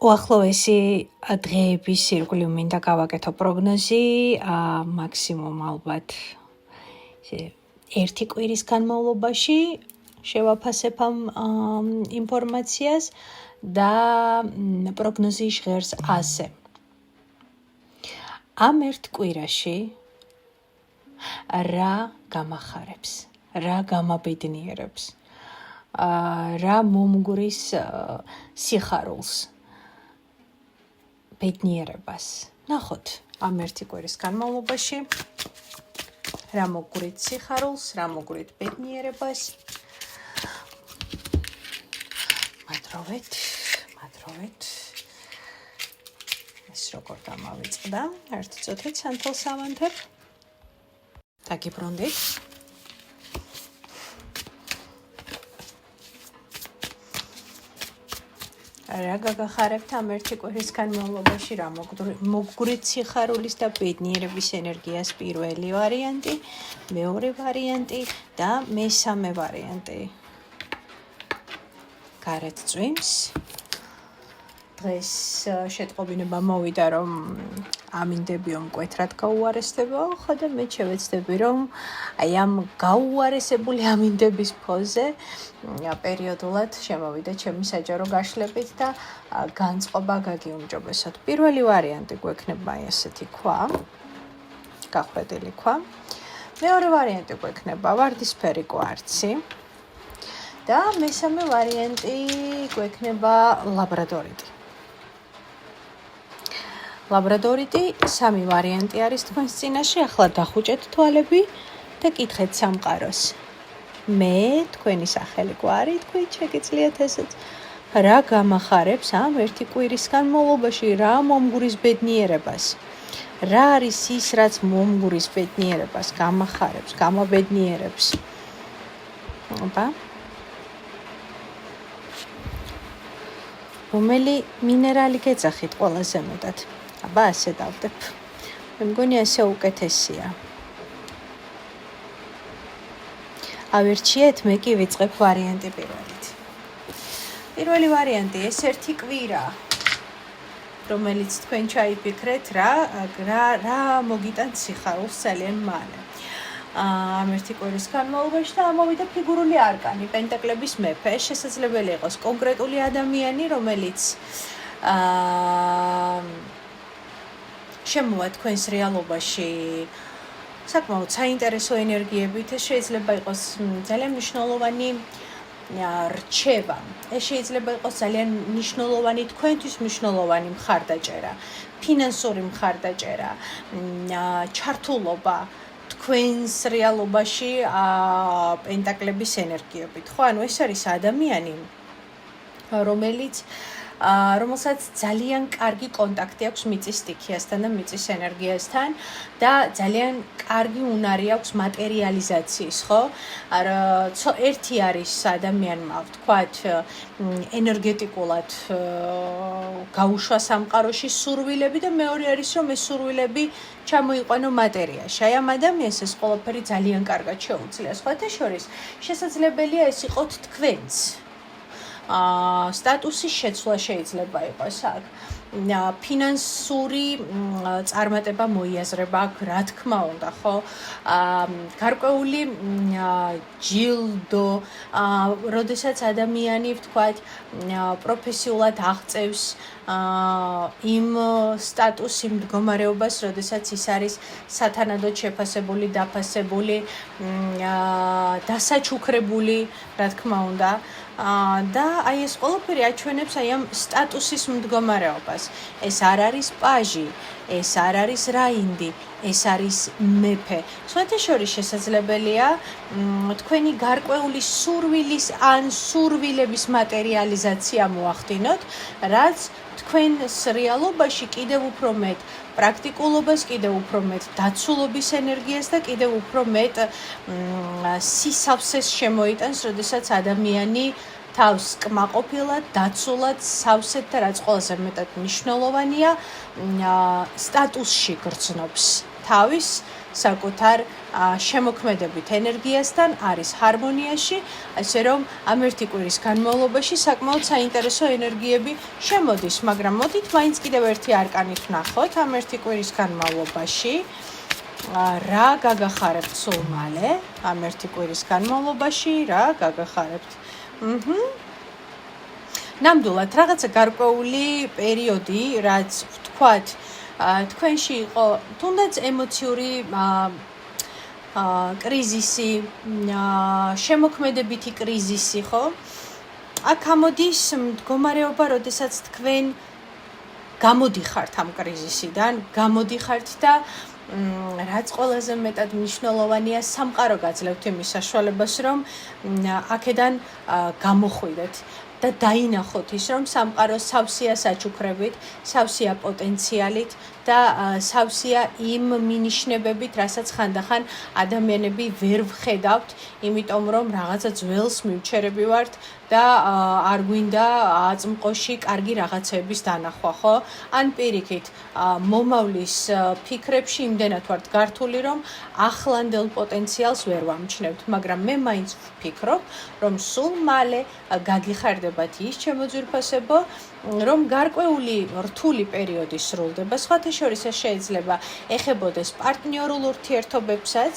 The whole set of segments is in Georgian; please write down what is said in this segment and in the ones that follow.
უახლოესი დღეების ირგვლივ მინდა გავაკეთო პროგნოზი, მაქსიმუმ ალბათ ერთი კვირის განმავლობაში შევაფასებ ამ ინფორმაციას და პროგნოზი ჟღერს ასე. ამ ერთ კვირაში რა გამახარებს, რა გამაბედნიერებს, რა მომგვრის სიხარულს, ბედნიერებას. ნახოთ ამ ერთი კვირის განმავლობაში რა მოგვრით სიხარულს, რა მოგვრით ბედნიერებას. მადროვეთ. ეს როგორ დამავიწყდა? ერთ წუთით სანთელ სამანთებ. დაგიბრუნდით. რა გაგახარებთ ამ ერთი კვირის განმავლობაში, რა მოგვრით სიხარულის და ბედნიერების ენერგიას პირველი ვარიანტი, მეორე ვარიანტი და მესამე ვარიანტი. გარეთ წვიმს. დღეს შეტყობინება მოვიდა, რომ ამინდებიო მკვეთრად გაუარესდებაო, ხოდა მე შევეცდები, რომ აი ამ გაუარესებული ამინდების ფონზე პერიოდულად შემოვიდა ჩემი საჯარო გაშლებით და განწყობა გაგიუმჯობესოთ. პირველი ვარიანტი გვექნება ესეთი ქვა, გახვედილი ქვა. მეორე ვარიანტი გვექნება ვარდისფერი კვარცი და მესამე ვარიანტი გვექნება ლაბრადორიტი. ლაბრადორიტი სამი ვარიანტი არის თქვენს წინაშე. ახლა დახუჭეთ თვალები და კითხეთ სამყაროს. მე თქვენი სახელი კვარი, თქვენ შეგიძლიათ ესეც. რა გამახარებს ამ ერთი კვირის განმავლობაში, რა მომგვრის ბედნიერებას? რა არის ის, რაც მომგვრის ბედნიერებას გამახარებს, გამაბედნიერებს? აბა რომელი მინერალი გეძახით ყველაზე მეტად? აბა ასე დავდებ. მე მგონი ასე უკეთესია. ავირჩიეთ, მე კი ვიწყებ ვარიანტი პირველით. პირველი ვარიანტი ეს ერთი კვირა, რომელიც თქვენ ჩაიფიქრეთ, რა მოგიტანთ სიხარულს ძალიან მალე. ამ ერთი კვირის განმავლობაში და ამოვიდა ფიგურული არკანი, პენტაკლების მეფე. შესაძლებელი იყოს კონკრეტული ადამიანი, რომელიც შემოვა თქვენს რეალობაში საკმაოდ საინტერესო ენერგიებით. ეს შეიძლება იყოს ძალიან მნიშვნელოვანი რჩევა. ეს შეიძლება იყოს ძალიან მნიშვნელოვანი, თქვენთვის მნიშვნელოვანი მხარდაჭერა, ფინანსური მხარდაჭერა, ჩართულობა თქვენს რეალობაში პენტაკლების ენერგიებით. ხო, ანუ ეს არის ადამიანი, რომელსაც ძალიან კარგი კონტაქტი აქვს მიწის სტიქიასთან და მიწის ენერგიასთან და ძალიან კარგი უნარი აქვს მატერიალიზაციის, ხო? ერთი არის ადამიანმა, ვთქვათ, ენერგეტიკულად გაუშვა სამყაროში სურვილები და მეორე არის, რომ ეს სურვილები ჩამოიყვანო მატერიაში. აი ამ ადამიანს ეს ყველაფერი ძალიან კარგად შეუძლია. სხვათა შორის, შესაძლებელია ეს იყოთ თქვენც. სტატუსის შეცვლა შეიძლება იყოს აქ. ფინანსური წარმატება მოიაზრება აქ, რა თქმა უნდა, ხო? გარკვეული ჯილდო, როდესაც ადამიანი, ვთქვათ, პროფესიულად აღწევს იმ სტატუს, იმ მდგომარეობას, როდესაც ის არის სათანადოდ შეფასებული, დაფასებული, დასაჩუქრებული, რა თქმა უნდა. და აი ეს ყველაფერი აჩვენებს აი ამ სტატუსის მდგომარეობას. ეს არ არის პაჟი, ეს არ არის რაინდი, ეს არის მეფე. სხვათა შორის შესაძლებელია თქვენი გარკვეული სურვილის ან სურვილების მატერიალიზაცია მოახდინოთ, რაც თქვენს რეალობაში კიდევ უფრო მეტ პრაქტიკულობას, კიდევ უფრო მეტ დაცულობის ენერგიას და კიდევ უფრო მეტ სისავსეს შემოიტანს, როდესაც ადამიანი თავს კმაყოფილად, დაცულად, სავსედ და რაც ყველაზე მეტად მნიშვნელოვანია, სტატუსში გრძნობს თავის საკუთარ შემოქმედებით ენერგიასთან, არის ჰარმონიაში, ასე რომ ამ ერთი კვირის განმავლობაში საკმაოდ საინტერესო ენერგიები შემოდის, მაგრამ მოდით მაინც კიდევ ერთი არკანით ვნახოთ ამ ერთი კვირის განმავლობაში. რა გაგახარებთ სულ მალე ამ ერთი კვირის განმავლობაში, რა გაგახარებთ? ნამდვილად რაღაცა გარკვეული პერიოდი, რაც ვთქვათ, თქვენში იყო თუნდაც ემოციური კრიზისი, შემოქმედებითი კრიზისი, ხო? აქ ამოდის მდგომარეობა, როდესაც თქვენ გამოდიხართ ამ კრიზისიდან, გამოდიხართ და რაც ყველაზე მეტად მნიშვნელოვანია, სამყარო გაძლევთ იმის საშუალებას, რომ აქედან გამოხვიდეთ და დაინახოთ ის, რომ სამყარო სავსეა საჩუქრებით, სავსეა პოტენციალით და სავსეა იმ მინიშნებებით, რასაც ხანდახან ადამიანები ვერ ვხედავთ, იმიტომ რომ რაღაცა ძველს მივჩერები ვართ და არ გვინდა აწმყოში კარგი რაღაცების დანახვა, ხო? ან პირიქით, მომავლის ფიქრებში იმდენად ვართ გართული, რომ ახლანდელ პოტენციალს ვერ ვამჩნევთ, მაგრამ მე მაინც ვფიქრობ, რომ სულ მალე გაგიხარდებათ ის ჩემოძვირფასებო, რომ გარკვეული რთული პერიოდი სრულდება, სხვათა შორის ეს შეიძლება ეხებოდეს პარტნიორულ ურთიერთობებსაც,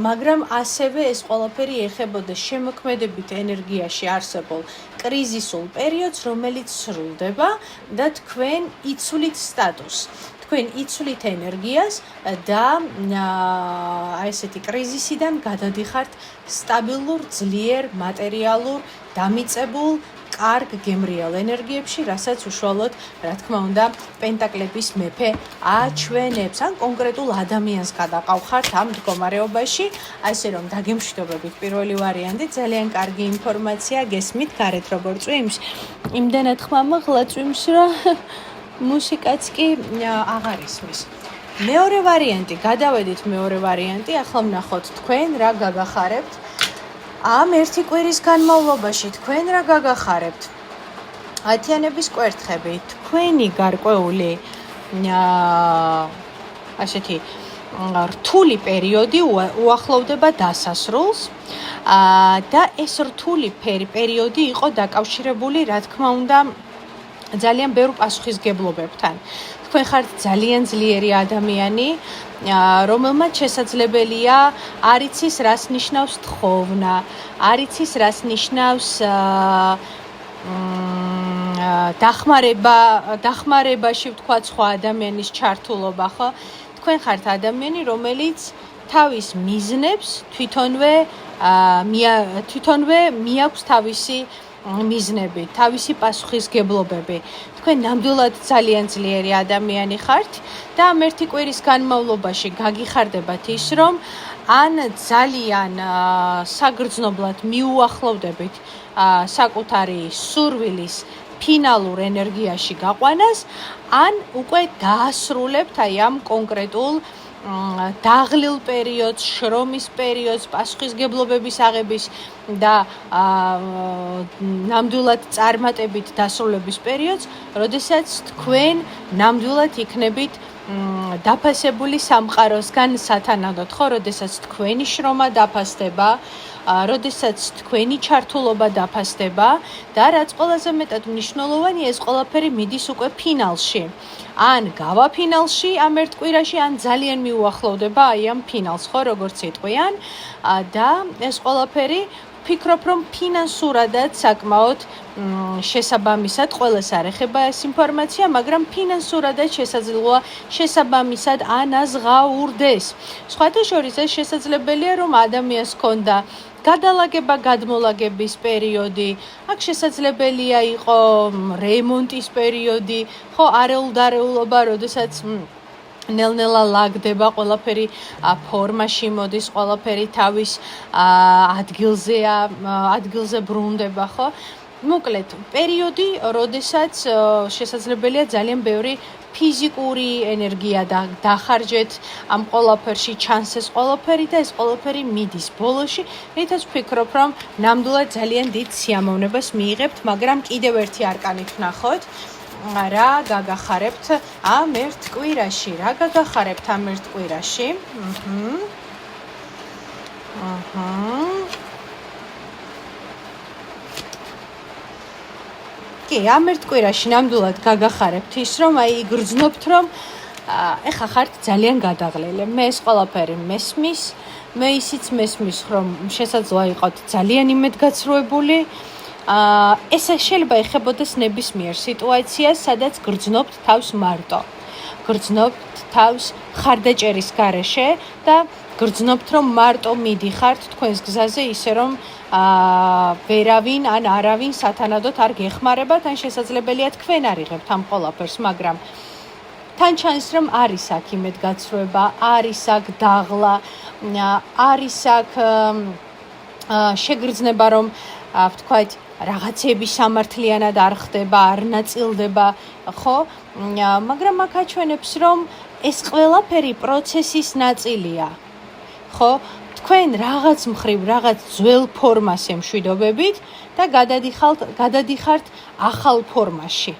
მაგრამ ასევე ეს ყველაფერი ეხებოდეს შემოქმედებით ენერგიაში არსებულ კრიზისულ პერიოდს, რომელიც სრულდება და თქვენ იცვლით სტატუსს. თქვენ იცვლით ენერგიას და ესეთი კრიზისიდან გადადიხართ სტაბილურ, ძლიერ, მატერიალურ, დამიწებულ, კარგ გემრიელ ენერგიებში, რასაც უშუალოდ, რა თქმა უნდა, პენტაკლების მეფე აჩვენებს, ან კონკრეტულ ადამიანს გადაყავხართ ამ მდგომარეობაში, ასე რომ დაგემშვიდობებით პირველი ვარიანტი, ძალიან კარგი ინფორმაცია, გესმით გარეთ როგორ წვიმს, იმდენად ხმამაღლა წვიმს, რომ მუსიკაც კი აღარ ისმის. მეორე ვარიანტი, გადავედით მეორე ვარიანტი, ახლა ვნახოთ თქვენ რა გაგახარებთ. ამ ერთი კვირის განმავლობაში თქვენ რა გაგახარებთ? ათიანების კვერთხები, თქვენი გარკვეული ასეთი რთული პერიოდი უახლოვდება დასასრულს და ეს რთული პერიოდი იყო დაკავშირებული, რა თქმა უნდა, ძალიან ბევრ პასუხისგებლობებთან. თქვენ ხართ ძალიან ძლიერი ადამიანი, რომელმაც შესაძლებელია არ იცის რას ნიშნავს თხოვნა, არ იცის რას ნიშნავს დახმარებაში ვთქვათ სხვა ადამიანის ჩართულობა, ხო? თქვენ ხართ ადამიანი, რომელიც თავის მიზნებს თვითონვე მიაქვს თავისი მიზნები, თავისი პასუხისგებლობები. თქვენ ნამდვილად ძალიან ძლიერი ადამიანი ხართ და ამ ერთი კვირის განმავლობაში გაგიხარდებათ ის, რომ ან ძალიან საგრძნობლად მიუახლოვდებით საკუთარი სურვილის ფინალურ ენერგიაში გაყვანას, ან უკვე დაასრულებთ აი ამ კონკრეტულ დაღლილ პერიოდს, შრომის პერიოდს, პასუხისგებლობების აღების და ნამდვილად წარმატებით დასრულების პერიოდს, როდესაც თქვენ ნამდვილად იქნებით დაფასებული სამყაროსგან სათანადოდ, ხო, როდესაც თქვენი შრომა დაფასდება, როდესაც თქვენი ჩართულობა დაფასდება და რაც ყველაზე მეტად მნიშვნელოვანია, ეს ყველაფერი მიდის უკვე ფინალში. ან გავა ფინალში ამ ერთ კვირაში, ან ძალიან მიუახლოვდება აი ამ ფინალს, ხო, როგორც იტყვიან და ეს ყველაფერი ვფიქრობ, რომ ფინანსურადაც საკმაოდ შესაბამისად ყველას არ ეხება ეს ინფორმაცია, მაგრამ ფინანსურადაც შესაძლოა შესაბამისად ანაზღაურდეს. სხვათა შორის ეს შესაძლებელია, რომ ადამიანს ჰქონდა გადალაგება, გადმოლაგების პერიოდი, აქ შესაძლებელია იყო რემონტის პერიოდი, ხო, არეულობა, როდესაც ნელ-ნელა ლაგდება, ყველაფერი ფორმაში მოდის, ყველაფერი თავის ადგილზე ბრუნდება, ხო? მოკლედ, პერიოდი, როდესაც შესაძლებელია ძალიან ბევრი ფიზიკური ენერგია დახარჯეთ ამ ყველაფერში, ჩანს ეს ყველაფერი და ეს ყველაფერი მიდის ბოლოში, რითაც ვფიქრობ, რომ ნამდვილად ძალიან დიდ სიამოვნებას მიიღებთ, მაგრამ კიდევ ერთი არკანით ვნახოთ. რა გაგახარებთ ამ ერთ კვირაში? რა გაგახარებთ ამ ერთ კვირაში? კი, ამ ერთ კვირაში ნამდვილად გაგახარებთ ის, რომ აი იგრძნობთ, რომ ეხა ხართ ძალიან გადაღლილი. მე ეს ყველაფერი მესმის, მე ისიც მესმის, რომ შესაძლოა იყოთ ძალიან იმედგაცრუებული. ეს შეიძლება ეხებოდეს ნებისმიერ სიტუაციას, სადაც გრძნობთ თავს მარტო. გრძნობთ თავს ხარდაჭერის გარეშე და გრძნობთ, რომ მარტო მიდიხართ თქვენს გზაზე, ისე რომ ვერავინ ან არავინ სათანადოდ არ გეხმარებათ, ან შესაძლებელია თქვენ არ იღებთ ამ ყველაფერს, მაგრამ თან ჩანს, რომ არის აქ იმედგაცრუება, არის აქ დაღლა, არის აქ შეგრძნება, რომ ვთქვათ, რაღაცები სამართლიანად არ ხდება, არ ნაწილდება, ხო? მაგრამ აქ აჩვენებს, რომ ეს ყველაფერი პროცესის ნაწილია. ხო? თქვენ რაღაც მხრივ, რაღაც ძველ ფორმას ემშვიდობებით და გადადიხართ ახალ ფორმაში.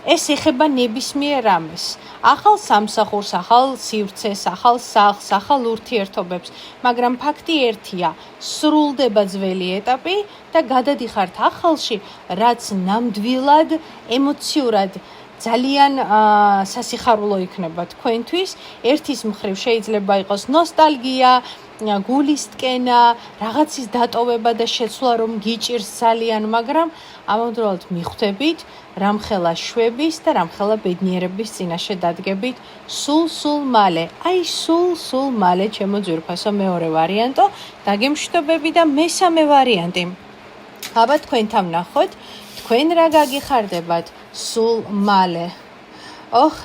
ეს ეხება ნებისმიერ რამეს. ახალ სამსახურს, ახალ სივრცეს, ახალ სახლს, ახალ ურთიერთობებს, მაგრამ ფაქტი ერთია, სრულდება ძველი ეტაპი და გადადიხართ ახალში, რაც ნამდვილად ემოციურად ძალიან სასიხარულო იქნება თქვენთვის. ერთის მხრივ შეიძლება იყოს ნოსტალგია, გულისტკენა, რაღაცის დატოვება და შეცვლა, რომ გიჭირს ძალიან, მაგრამ ამავდროულად მიხვდებით, რამხელა შვების და რამხელა ბედნიერების წინაშე დადგებით სულ მალე. აი სულ მალე, ჩემო ძვირფასო, მეორე ვარიანტო, დაგემშვიდობები და მესამე ვარიანტი. აბა თქვენთან ვნახოთ, თქვენ რა გაგიხარდებათ სულ მალე.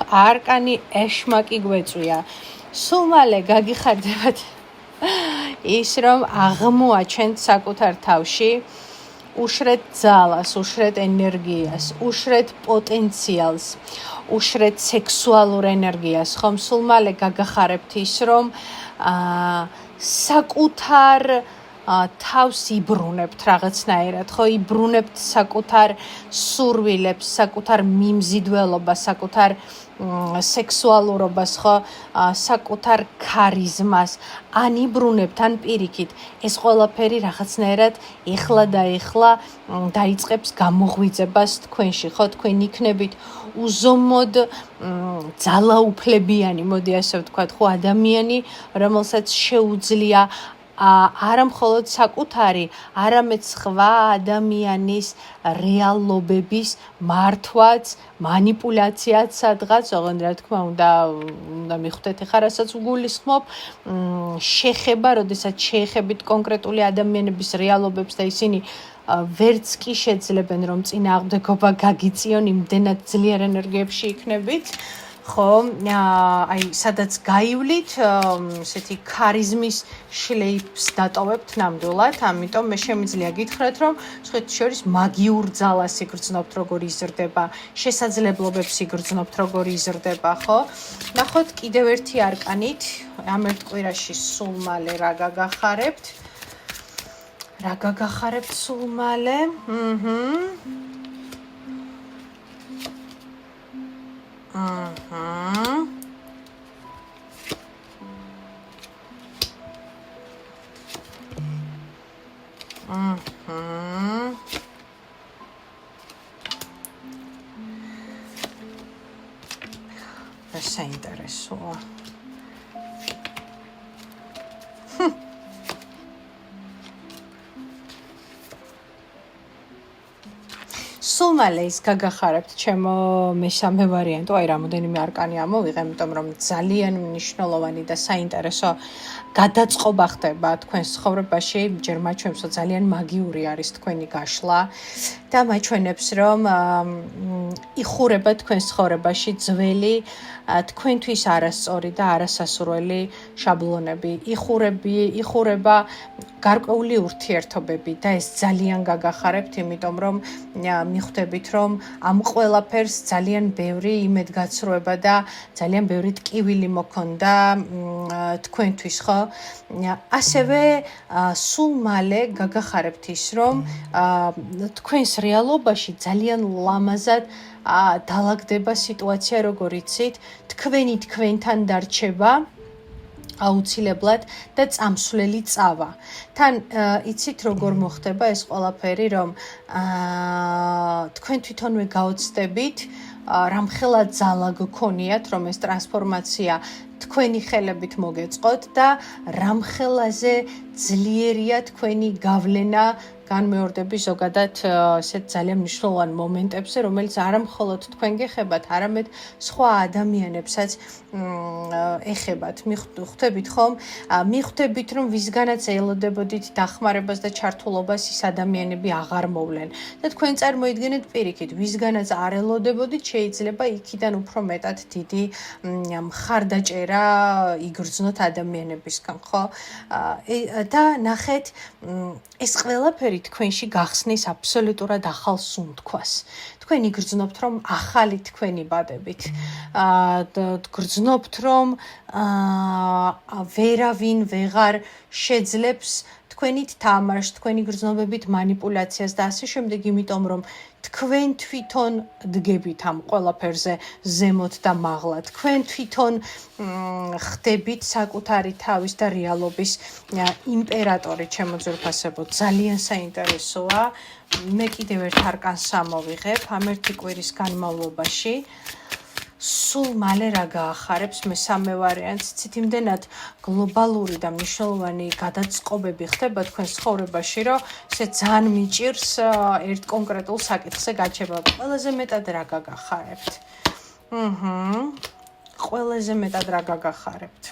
არკანი ეშმაკი გვეწვია. სულ მალე გაგიხარდებათ ის, რომ აღმოაჩენთ საკუთარ თავში უშრეთ ძალას, უშრეთ ენერგიას, უშრეთ პოტენციალს, უშრეთ სექსუალურ ენერგიას, ხომ? სულ მალე გაგახარებთ ის, რომ საკუთარ თავს იბრუნებთ რაღაცნაირად, ხო? იბრუნებთ საკუთარ სურვილებს, საკუთარ მიმზიდველობას, საკუთარ სექსუალურობას, ხო? საკუთარ ქარიზმას, ან იბრუნებთ, ან პირიქით. ეს ყველაფერი რაღაცნაირად ეხლა დაიწყებს გამოღვიძებას თქვენში, ხო? თქვენ იქნებით უზომოდ ძალაუფლებიანი, მოდი ასე ვთქვათ, ხო, ადამიანი, რომელსაც შეუძლია არა მხოლოდ საკუთარი, არამედ სხვა ადამიანის რეალობების მართვაც, მანიპულაციაც სადღაც, ოღონდ რა თქმა უნდა მიხვდეთ ახლა რასაც ვგულისხმობ, შეხება, როდესაც შეეხებით კონკრეტული ადამიანების რეალობებს და ისინი ვერც კი შეძლებენ, რომ წინააღმდეგობა გაგიწიონ, იმდენად ძლიერ ენერგიებში იქნებით. ხო, აი, სადაც გაივლით, ესეთი ქარიზმის შლეიფს დატოვებთ ნამდვილად, ამიტომ მე შემიძლია გითხრათ, რომ სხვათა შორის მაგიურ ძალას იგრძნობთ, როგორი იზრდება, შესაძლებლობებს იგრძნობთ, როგორი იზრდება, ხო? ნახოთ კიდევ ერთი არკანით, ამ ერთ კვირაში სულ მალე რა გაგახარებთ? რა გაგახარებთ სულ მალე? საინტერესოა. სულ მალე ის გაგახარებთ ჩემო მესამე ვარიანტო, აი რამოდენიმე არკანი ამოვიღე, იმიტომ რომ ძალიან მნიშვნელოვანი და საინტერესო გადაწყობა ხდება თქვენს ცხოვრებაში, ჯერ მაჩვენებს, რომ ძალიან მაგიური არის თქვენი გაშლა და მაჩვენებს, რომ იხურება თქვენს ცხოვრებაში ძველი, თქვენთვის არასწორი და არასასურველი შაბლონები, იხურება გარკვეული ურთიერთობები და ეს ძალიან გაგახარებთ, იმიტომ რომ მიხვდებით, რომ ამ ყველაფერს ძალიან ბევრი იმედგაცრუება და ძალიან ბევრი ტკივილი მოქონდა თქვენთვის, ხო? ასევე სულ მალე გაგახარებთ ის, რომ თქვენს რეალობაში ძალიან ლამაზად დალაგდება სიტუაცია, როგორ იცით, თქვენი თქვენთან დარჩება აუცილებლად და წამსვლელი წავა. თან იცით როგორ მოხდება ეს ყველაფერი, რომ თქვენ თვითონვე გაოცდებით, რამხელა ძალა გქონიათ, რომ ეს ტრანსფორმაცია თქვენი ხელებით მოგეწყოთ და რამხელაზე ძლიერია თქვენი გავლენა განმეორდები ზოგადად ესეთ ძალიან მნიშვნელოვან მომენტებზე, რომელიც არა მხოლოდ თქვენ გეხებათ, არამედ სხვა ადამიანებსაც ეხებათ. ხვდებით ხომ? მიხვდებით, რომ ვისგანაც ელოდებოდით დახმარებას და ჩართულობას ის ადამიანები აღარ მოვლენ. და თქვენ წარმოიდგინეთ პირიქით, ვისგანაც არ ელოდებოდით, შეიძლება იქიდან უფრო მეტად დიდი მხარდაჭერა იგრძნოთ ადამიანებისგან, ხო? და ნახეთ, ეს ყველაფერი თქვენში გახსნის აბსოლუტურად ახალ სუნთქვას. თქვენ იგრძნობთ, რომ ახალი თქვენი ბადებით. გრძნობთ, რომ ვერავინ ვეღარ შეძლებს თქვენით თამაშს, თქვენი გრძნობებით манипуляციას და ასე შემდეგ, იმიტომ რომ თქვენ თვითონ დგებით ამ ყველაფერზე ზემოთ და მაღლა. თქვენ თვითონ ხდებით საკუთარი თავის და რეალობის იმპერატორი, ჩემო ძვირფასებო. ძალიან საინტერესოა. მე კიდევ ერთ არკანს ამოვიღებ ამ ერთი კვირის განმავლობაში. სულ მალე რა გაახარებს მესამე ვარიანტს, ცით იმდენად გლობალური და მნიშვნელოვანი გადაწყობები ხდება თქვენ ცხოვრებაში, რომ ესე ძალიან მიჭირს ერთ კონკრეტულ საკითხზე გაჩება. ყველაზე მეტად რა გაგახარებთ? ყველაზე მეტად რა გაგახარებთ?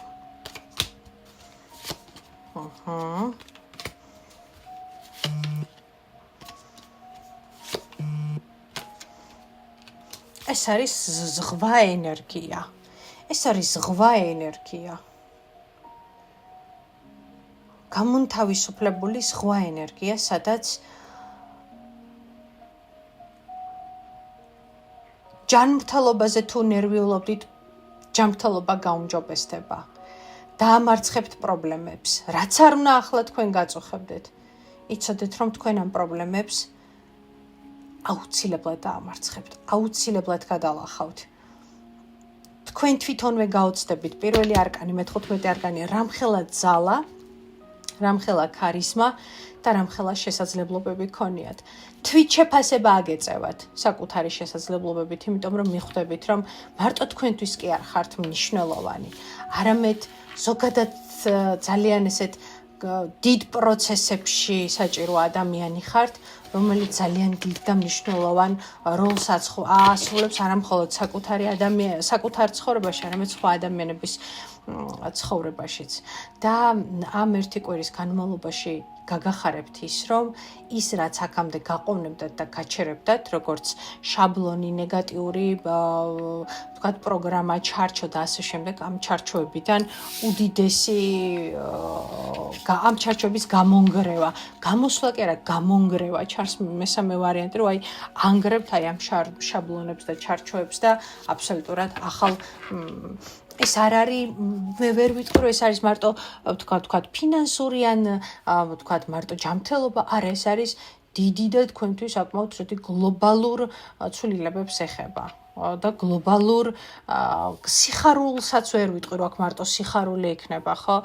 ეს არის ზღვა ენერგია. ეს არის ზღვა ენერგია. გამონთავისუფლებული ზღვა ენერგია, სადაც ჯანმრთელობაზე თუ ნერვიულობდით, ჯანმრთელობა გაუმჯობესდება. დაამარცხებთ პრობლემებს. რაც არ უნდა ახლა თქვენ გაწუხებდეთ. იცოდეთ, რომ თქვენ ამ პრობლემებს აუცილებლად დაამარცხებთ, აუცილებლად გადალახავთ. თქვენ თვითონვე გაოცდებით პირველი არკანი, მე-15 არკანი, რამხელა ძალა, რამხელა ქარიზმა და რამხელა შესაძლებლობები გქონიათ. თვით შეფასება აგეწევათ საკუთარი შესაძლებლობებით, იმიტომ რომ მიხვდებით, რომ მარტო თქვენთვის კი არ ხართ მნიშვნელოვანი, არამედ ზოგადად ძალიან ესეთ დიდ პროცესებში საჭირო ადამიანი ხართ, რომელიც ძალიან დიდ და მნიშვნელოვან როლს ასრულებს არა მხოლოდ საკუთარ ცხოვრებაში, არამედ სხვა ადამიანების ცხოვრებაშიც. და ამ ერთი კვირის განმავლობაში გაგახარებთ ის, რომ ის რაც აქამდე გაყოვნებდათ და გაჩერებდათ, როგორც შაბლონი, ნეგატიური, ვთქვათ, პროგრამა, ჩარჩო და ასე შემდეგ, ამ ჩარჩოებიდან უდიდესი ამ ჩარჩოების გამონგრევა, გამოსვლა კი არა, გამონგრევა ჩარს მესამე ვარიანტი, რომ აი ანგრებთ აი ამ შაბლონებს და ჩარჩოებს და აბსოლუტურად ახალ ეს არ არის, მე ვერ ვიტყვი, რომ ეს არის მარტო ვთქვათ, ფინანსური ან ვთქვათ, მარტო ჯანმრთელობა, არა, ეს არის დიდი და თქვენთვის საკმაოდ ცუდი გლობალურ ცვლილებებს ეხება. და გლობალურ სიხარულსაც ვერ ვიტყვი, რომ აქ მარტო სიხარული იქნება, ხო?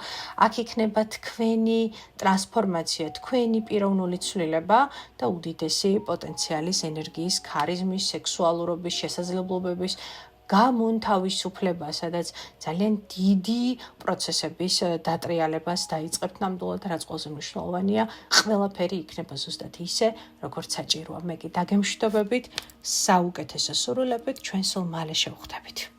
აქ იქნება თქვენი ტრანსფორმაცია, თქვენი პიროვნული ცვლილება და უდიდესი პოტენციალის, ენერგიის, ქარიზმის, სექსუალურობის, შესაძლებლობების გამონთავისუფლება, სადაც ძალიან დიდი პროცესების დატრიალებას დაიწყებთ ნამდვილად, რაც ყველაზე მნიშვნელოვანია, ყველაფერი იქნება ზუსტად ისე, როგორც საჭიროა. მე კი დაგემშვიდობებით, საუკეთესო სურვილებით, ჩვენ სულ მალე შევხვდებით.